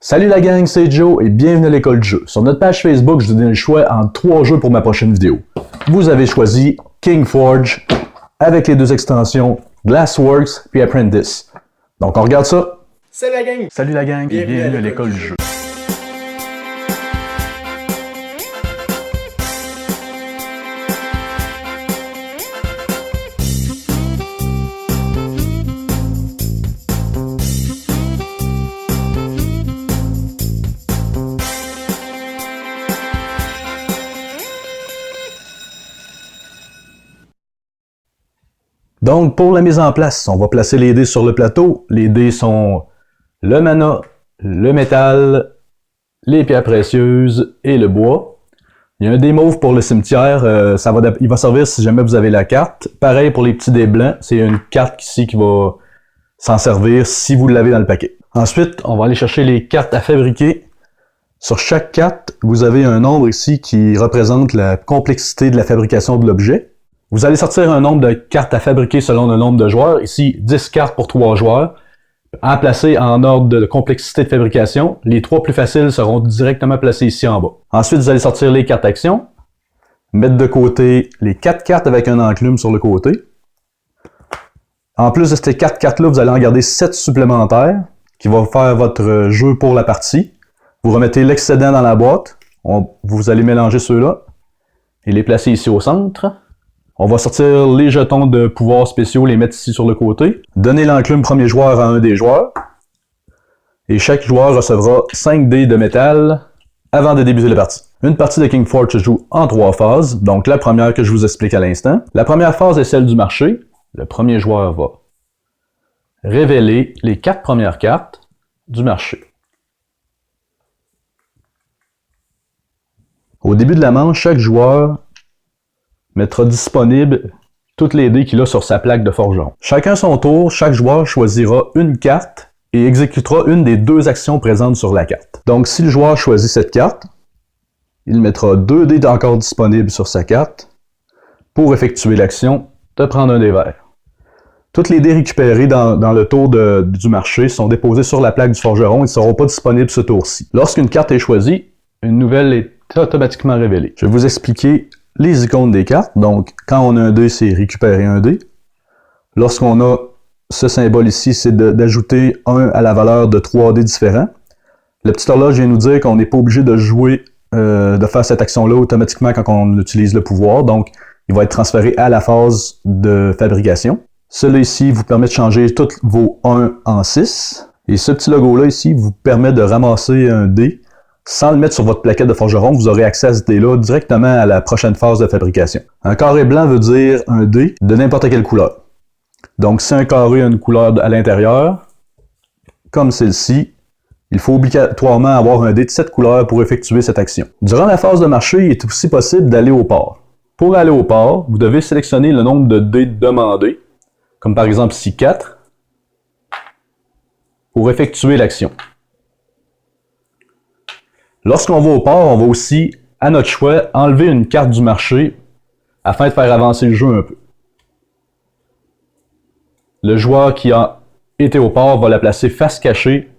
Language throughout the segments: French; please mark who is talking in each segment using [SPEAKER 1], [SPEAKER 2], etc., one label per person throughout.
[SPEAKER 1] Salut la gang, c'est Joe et bienvenue à l'école du jeu. Sur notre page Facebook, je vous donne le choix entre 3 jeux pour ma prochaine vidéo. Vous avez choisi KingForge avec les 2 extensions Glassworks puis Apprentice. Donc on regarde ça.
[SPEAKER 2] Salut la gang!
[SPEAKER 1] Salut la gang et bienvenue à l'école du jeu. Donc, pour la mise en place, on va placer les dés sur le plateau. Les dés sont le mana, le métal, les pierres précieuses et le bois. Il y a un dé mauve pour le cimetière, il va servir si jamais vous avez la carte. Pareil pour les petits dés blancs, c'est une carte ici qui va s'en servir si vous l'avez dans le paquet. Ensuite, on va aller chercher les cartes à fabriquer. Sur chaque carte, vous avez un nombre ici qui représente la complexité de la fabrication de l'objet. Vous allez sortir un nombre de cartes à fabriquer selon le nombre de joueurs. Ici, 10 cartes pour 3 joueurs. À placer en ordre de complexité de fabrication. Les 3 plus faciles seront directement placés ici en bas. Ensuite, vous allez sortir les cartes actions. Mettre de côté les 4 cartes avec un enclume sur le côté. En plus de ces 4 cartes-là, vous allez en garder 7 supplémentaires qui vont faire votre jeu pour la partie. Vous remettez l'excédent dans la boîte. Vous allez mélanger ceux-là et les placer ici au centre. On va sortir les jetons de pouvoirs spéciaux, les mettre ici sur le côté. Donner l'enclume premier joueur à un des joueurs. Et chaque joueur recevra 5 dés de métal avant de débuter la partie. Une partie de KingForge se joue en 3 phases. Donc la première que je vous explique à l'instant. La première phase est celle du marché. Le premier joueur va révéler les 4 premières cartes du marché. Au début de la manche, chaque joueur mettra disponible toutes les dés qu'il a sur sa plaque de forgeron. Chacun son tour, chaque joueur choisira une carte et exécutera une des 2 actions présentes sur la carte. Donc si le joueur choisit cette carte, il mettra 2 dés encore disponibles sur sa carte pour effectuer l'action de prendre un dé vert. Toutes les dés récupérés dans le tour du marché sont déposés sur la plaque du forgeron et ne seront pas disponibles ce tour-ci. Lorsqu'une carte est choisie, une nouvelle est automatiquement révélée. Je vais vous expliquer les icônes des cartes. Donc, quand on a un dé, c'est récupérer un dé. Lorsqu'on a ce symbole ici, c'est d'ajouter 1 à la valeur de 3 dés différents. La petite horloge vient nous dire qu'on n'est pas obligé de jouer, de faire cette action-là automatiquement quand on utilise le pouvoir. Donc, il va être transféré à la phase de fabrication. Celui ici vous permet de changer tous vos 1 en 6. Et ce petit logo-là ici vous permet de ramasser un dé. Sans le mettre sur votre plaquette de forgeron, vous aurez accès à ce dé-là directement à la prochaine phase de fabrication. Un carré blanc veut dire un dé de n'importe quelle couleur. Donc si un carré a une couleur à l'intérieur, comme celle-ci, il faut obligatoirement avoir un dé de cette couleur pour effectuer cette action. Durant la phase de marché, il est aussi possible d'aller au port. Pour aller au port, vous devez sélectionner le nombre de dés demandés, comme par exemple ici 4, pour effectuer l'action. Lorsqu'on va au port, on va aussi, à notre choix, enlever une carte du marché afin de faire avancer le jeu un peu. Le joueur qui a été au port va la placer face cachée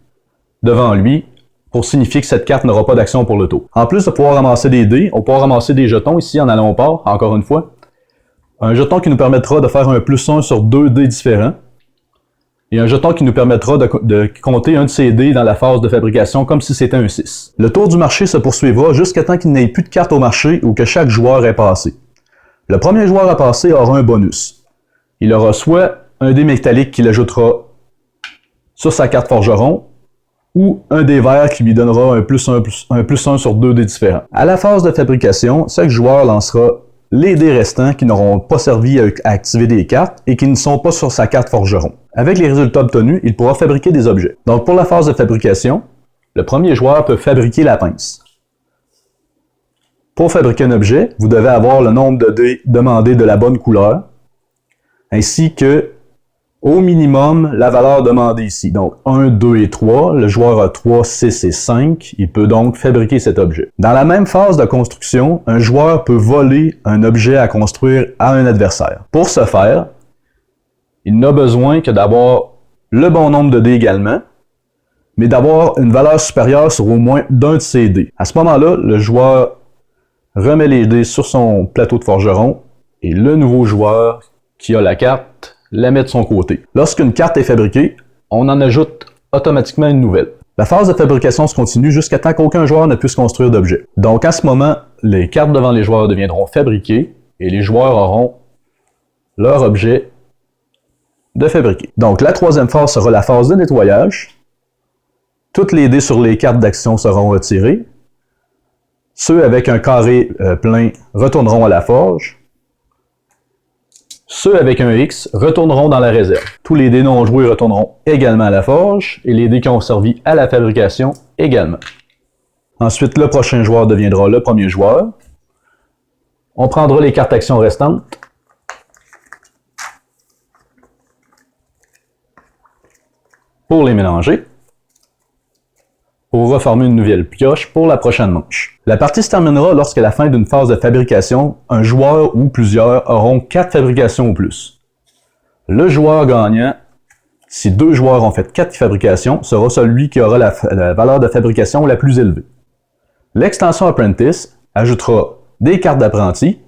[SPEAKER 1] devant lui pour signifier que cette carte n'aura pas d'action pour le tour. En plus de pouvoir ramasser des dés, on pourra ramasser des jetons ici en allant au port, encore une fois. Un jeton qui nous permettra de faire un +1 sur 2 dés différents. Et un jeton qui nous permettra de compter un de ces dés dans la phase de fabrication comme si c'était un 6. Le tour du marché se poursuivra jusqu'à temps qu'il n'ait plus de cartes au marché ou que chaque joueur ait passé. Le premier joueur à passer aura un bonus. Il aura soit un dé métallique qu'il ajoutera sur sa carte forgeron, ou un dé vert qui lui donnera un +1 sur 2 dés différents. À la phase de fabrication, chaque joueur lancera les dés restants qui n'auront pas servi à activer des cartes et qui ne sont pas sur sa carte forgeron. Avec les résultats obtenus, il pourra fabriquer des objets. Donc pour la phase de fabrication, le premier joueur peut fabriquer la pince. Pour fabriquer un objet, vous devez avoir le nombre de dés demandés de la bonne couleur, ainsi que, au minimum, la valeur demandée ici. Donc 1, 2 et 3, le joueur a 3, 6 et 5, il peut donc fabriquer cet objet. Dans la même phase de construction, un joueur peut voler un objet à construire à un adversaire. Pour ce faire, il n'a besoin que d'avoir le bon nombre de dés également, mais d'avoir une valeur supérieure sur au moins d'un de ces dés. À ce moment-là, le joueur remet les dés sur son plateau de forgeron et le nouveau joueur qui a la carte la met de son côté. Lorsqu'une carte est fabriquée, on en ajoute automatiquement une nouvelle. La phase de fabrication se continue jusqu'à temps qu'aucun joueur ne puisse construire d'objet. Donc à ce moment, les cartes devant les joueurs deviendront fabriquées et les joueurs auront leur objet de fabriquer. Donc la troisième phase sera la phase de nettoyage. Toutes les dés sur les cartes d'action seront retirés. Ceux avec un carré plein retourneront à la forge. Ceux avec un X retourneront dans la réserve. Tous les dés non joués retourneront également à la forge et les dés qui ont servi à la fabrication également. Ensuite, le prochain joueur deviendra le premier joueur. On prendra les cartes actions restantes. Pour les mélanger. Pour reformer une nouvelle pioche pour la prochaine manche. La partie se terminera lorsqu'à la fin d'une phase de fabrication, un joueur ou plusieurs auront 4 fabrications ou plus. Le joueur gagnant, si 2 joueurs ont fait 4 fabrications, sera celui qui aura la valeur de fabrication la plus élevée. L'extension Apprentice ajoutera des cartes d'apprenti,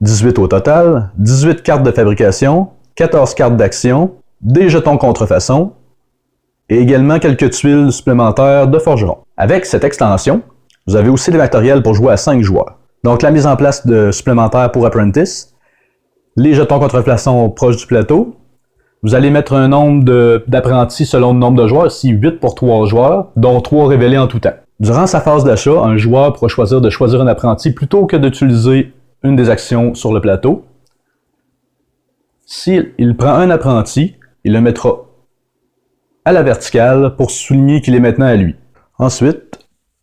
[SPEAKER 1] 18 au total, 18 cartes de fabrication, 14 cartes d'action, des jetons contrefaçon, et également quelques tuiles supplémentaires de forgeron. Avec cette extension, vous avez aussi des matériels pour jouer à 5 joueurs. Donc la mise en place de supplémentaires pour Apprentice, les jetons contrefaçon proches du plateau, vous allez mettre un nombre d'apprentis selon le nombre de joueurs, ici 8 pour 3 joueurs, dont 3 révélés en tout temps. Durant sa phase d'achat, un joueur pourra choisir de choisir un apprenti plutôt que d'utiliser une des actions sur le plateau. S'il prend un apprenti, il le mettra à la verticale pour souligner qu'il est maintenant à lui. Ensuite,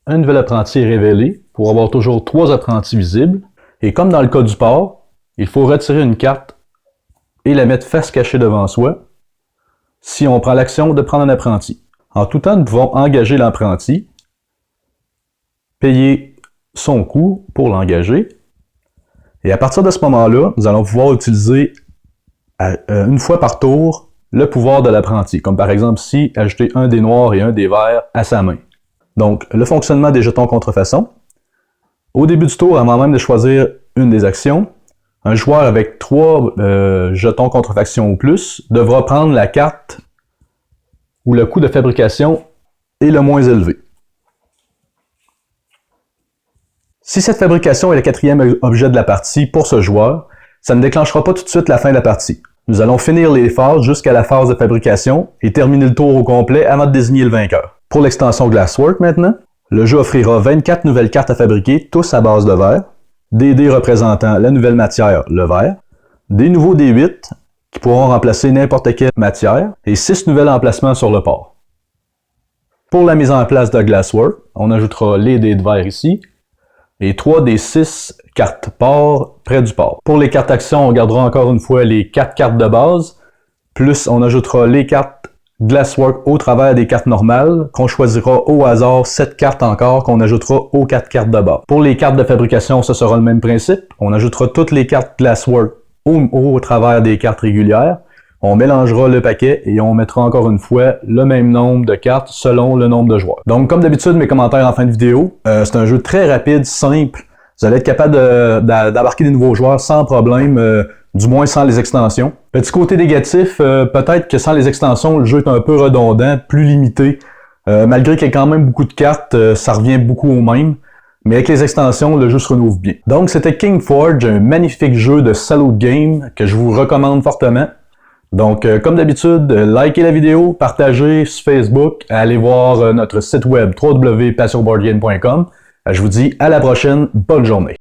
[SPEAKER 1] un nouvel apprenti est révélé pour avoir toujours 3 apprentis visibles. Et comme dans le cas du port, il faut retirer une carte et la mettre face cachée devant soi si on prend l'action de prendre un apprenti. En tout temps, nous pouvons engager l'apprenti, payer son coût pour l'engager. Et à partir de ce moment-là, nous allons pouvoir utiliser une fois par tour le pouvoir de l'apprenti, comme par exemple ici, ajouter un dé noir et un dé vert à sa main. Donc, le fonctionnement des jetons contrefaçon. Au début du tour, avant même de choisir une des actions, un joueur avec 3 jetons contrefaction ou plus devra prendre la carte où le coût de fabrication est le moins élevé. Si cette fabrication est le 4e objet de la partie pour ce joueur, ça ne déclenchera pas tout de suite la fin de la partie. Nous allons finir les phases jusqu'à la phase de fabrication et terminer le tour au complet avant de désigner le vainqueur. Pour l'extension Glasswork maintenant, le jeu offrira 24 nouvelles cartes à fabriquer, tous à base de verre, des dés représentant la nouvelle matière, le verre, des nouveaux D8 qui pourront remplacer n'importe quelle matière et 6 nouvelles emplacements sur le port. Pour la mise en place de Glasswork, on ajoutera les dés de verre ici et 3 des 6 cartes port près du port. Pour les cartes actions, on gardera encore une fois les 4 cartes de base, plus on ajoutera les cartes Glasswork au travers des cartes normales, qu'on choisira au hasard 7 cartes encore qu'on ajoutera aux 4 cartes de base. Pour les cartes de fabrication, ce sera le même principe. On ajoutera toutes les cartes Glasswork au travers des cartes régulières. On mélangera le paquet et on mettra encore une fois le même nombre de cartes selon le nombre de joueurs. Donc comme d'habitude, mes commentaires en fin de vidéo, c'est un jeu très rapide, simple. Vous allez être capable d'embarquer des nouveaux joueurs sans problème, du moins sans les extensions. Petit côté négatif, peut-être que sans les extensions, le jeu est un peu redondant, plus limité. Malgré qu'il y ait quand même beaucoup de cartes, ça revient beaucoup au même. Mais avec les extensions, le jeu se renouve bien. Donc c'était King Forge, un magnifique jeu de solo game que je vous recommande fortement. Donc, comme d'habitude, likez la vidéo, partagez sur Facebook, allez voir notre site web www.passionboardgame.com. Je vous dis à la prochaine, bonne journée.